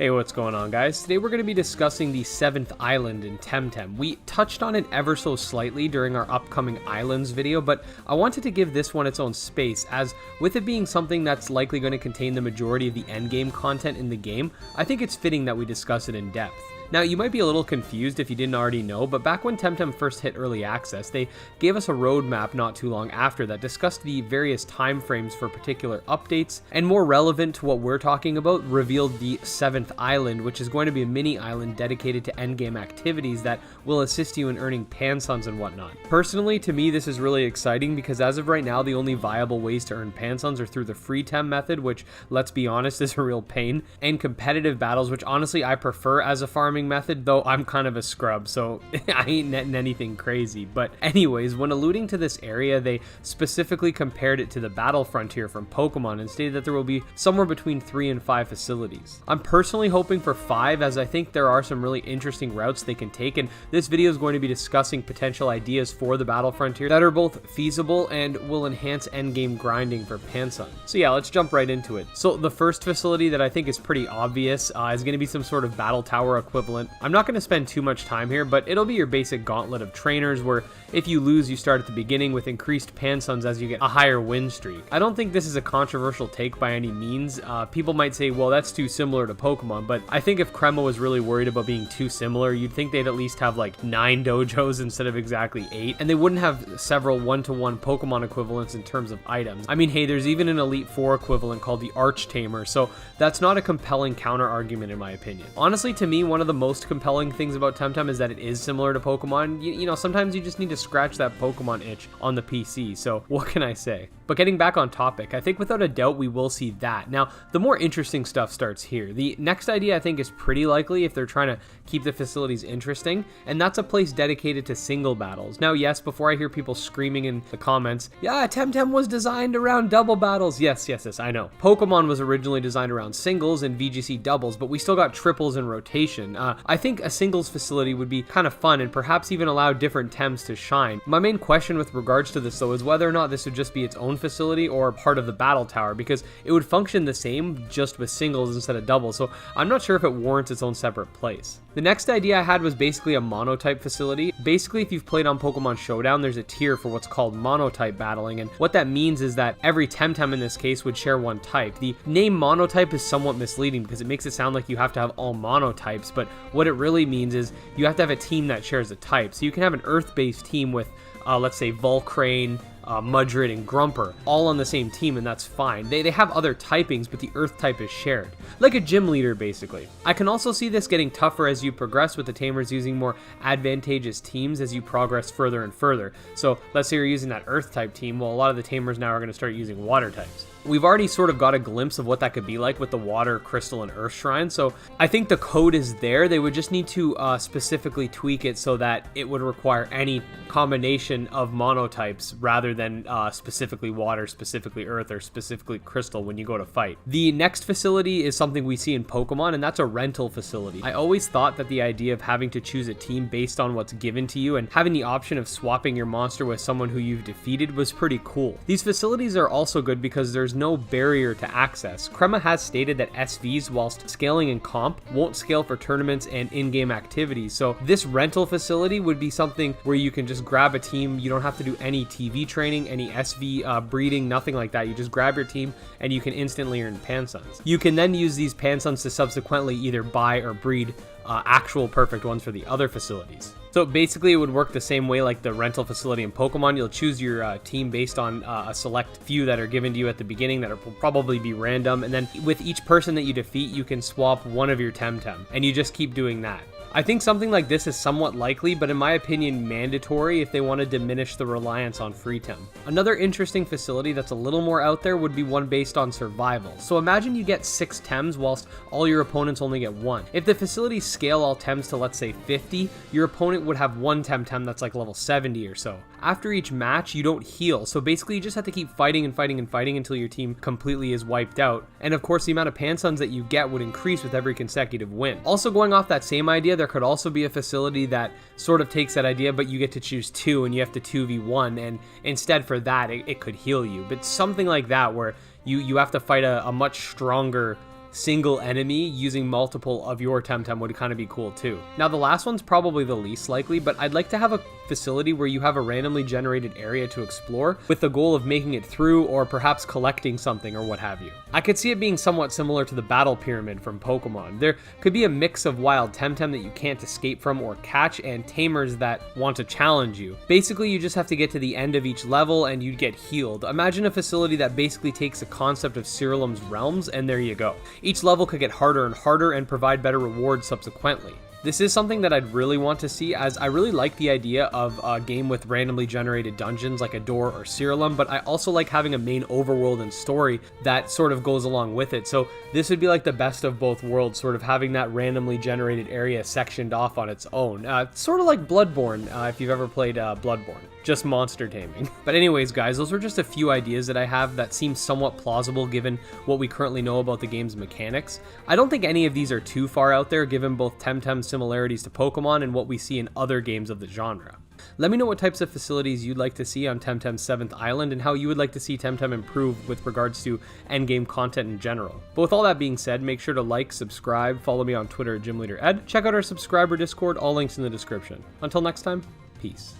Hey, what's going on, guys? Today we're going to be discussing the 7th island in Temtem. We touched on it ever so slightly during our upcoming islands video, but I wanted to give this one its own space, as with it being something that's likely going to contain the majority of the endgame content in the game, I think it's fitting that we discuss it in depth. Now, you might be a little confused if you didn't already know, but back when Temtem first hit early access, they gave us a roadmap not too long after that discussed the various timeframes for particular updates, and more relevant to what we're talking about, revealed the 7th island, which is going to be a mini island dedicated to endgame activities that will assist you in earning Pansuns and whatnot. Personally, to me, this is really exciting because as of right now, the only viable ways to earn Pansuns are through the free Tem method, which, let's be honest, is a real pain, and competitive battles, which honestly I prefer as a farming method, though I'm kind of a scrub, so I ain't netting anything crazy. But anyways, when alluding to this area, they specifically compared it to the battle frontier from Pokemon and stated that there will be somewhere between 3 and 5 facilities. I'm personally hoping for 5, as I think there are some really interesting routes they can take, and this video is going to be discussing potential ideas for the battle frontier that are both feasible and will enhance endgame grinding for Pansun. So yeah, let's jump right into it. So the first facility that I think is pretty obvious is going to be some sort of battle tower equivalent. I'm not going to spend too much time here, but it'll be your basic gauntlet of trainers where if you lose, you start at the beginning with increased Pansuns as you get a higher win streak. I don't think this is a controversial take by any means. People might say, well, that's too similar to Pokemon, but I think if Crema was really worried about being too similar, you'd think they'd at least have like 9 dojos instead of exactly 8, and they wouldn't have several one-to-one Pokemon equivalents in terms of items. I mean, hey, there's even an Elite 4 equivalent called the Arch Tamer, so that's not a compelling counter argument in my opinion. Honestly, to me, one of the most compelling things about Temtem is that it is similar to Pokemon. You know, sometimes you just need to scratch that Pokemon itch on the PC, so what can I say? But getting back on topic, I think without a doubt we will see that. Now, the more interesting stuff starts here. The next idea I think is pretty likely if they're trying to keep the facilities interesting, and that's a place dedicated to single battles. Now, yes, before I hear people screaming in the comments, yeah, Temtem was designed around double battles. Yes, I know. Pokemon was originally designed around singles and VGC doubles, but we still got triples in rotation. I think a singles facility would be kind of fun and perhaps even allow different Tems to shine. My main question with regards to this though is whether or not this would just be its own facility or part of the battle tower, because it would function the same just with singles instead of doubles, so I'm not sure if it warrants its own separate place. The next idea I had was basically a monotype facility. Basically, if you've played on Pokemon Showdown, there's a tier for what's called monotype battling, and what that means is that every Temtem in this case would share one type. The name monotype is somewhat misleading because it makes it sound like you have to have all monotypes, but what it really means is you have to have a team that shares a type. So you can have an earth-based team with, let's say, Volcrane, Mudrid, and Grumper all on the same team, and that's fine. They have other typings, but the earth type is shared. Like a gym leader, basically. I can also see this getting tougher as you progress, with the tamers using more advantageous teams as you progress further and further. So let's say you're using that earth type team, well, a lot of the tamers now are going to start using water types. We've already sort of got a glimpse of what that could be like with the water, crystal, and earth shrine, so I think the code is there. They would just need to specifically tweak it so that it would require any combination of monotypes rather than specifically water, specifically earth, or specifically crystal when you go to fight. The next facility is something we see in Pokemon, and that's a rental facility. I always thought that the idea of having to choose a team based on what's given to you and having the option of swapping your monster with someone who you've defeated was pretty cool. These facilities are also good because there's no barrier to access. Crema has stated that SVs, whilst scaling in comp, won't scale for tournaments and in-game activities, so this rental facility would be something where you can just grab a team. You don't have to do any TV training, any SV breeding, nothing like that. You just grab your team and you can instantly earn Pansuns. You can then use these Pansuns to subsequently either buy or breed actual perfect ones for the other facilities. So basically it would work the same way like the rental facility in Pokemon. You'll choose your team based on a select few that are given to you at the beginning that will probably be random, and then with each person that you defeat, you can swap one of your Temtem, and you just keep doing that. I think something like this is somewhat likely, but in my opinion mandatory if they want to diminish the reliance on free Tem. Another interesting facility that's a little more out there would be one based on survival. So imagine you get 6 Tems whilst all your opponents only get 1. If the facilities scale all Tems to, let's say, 50, your opponent would have 1 Temtem that's like level 70 or so. After each match, you don't heal, so basically you just have to keep fighting and fighting and fighting until your team completely is wiped out, and of course the amount of Pansuns that you get would increase with every consecutive win. Also, going off that same idea, there could also be a facility that sort of takes that idea, but you get to choose 2 and you have to 2v1, and instead for that it could heal you, but something like that where you have to fight a much stronger single enemy using multiple of your Temtem would kind of be cool too. Now the last one's probably the least likely, but I'd like to have a facility where you have a randomly generated area to explore with the goal of making it through or perhaps collecting something or what have you. I could see it being somewhat similar to the battle pyramid from Pokemon. There could be a mix of wild Temtem that you can't escape from or catch and tamers that want to challenge you. Basically, you just have to get to the end of each level and you'd get healed. Imagine a facility that basically takes the concept of Ceruleum's realms and there you go. Each level could get harder and harder and provide better rewards subsequently. This is something that I'd really want to see, as I really like the idea of a game with randomly generated dungeons like a door or Ceruleum, but I also like having a main overworld and story that sort of goes along with it. So this would be like the best of both worlds, sort of having that randomly generated area sectioned off on its own. Sort of like Bloodborne, if you've ever played Bloodborne. Just monster taming. But anyways, guys, those were just a few ideas that I have that seem somewhat plausible given what we currently know about the game's mechanics. I don't think any of these are too far out there given both Temtem's similarities to Pokemon and what we see in other games of the genre. Let me know what types of facilities you'd like to see on Temtem's 7th Island and how you would like to see Temtem improve with regards to endgame content in general. But with all that being said, make sure to like, subscribe, follow me on Twitter at GymLeaderEd, check out our subscriber Discord, all links in the description. Until next time, peace.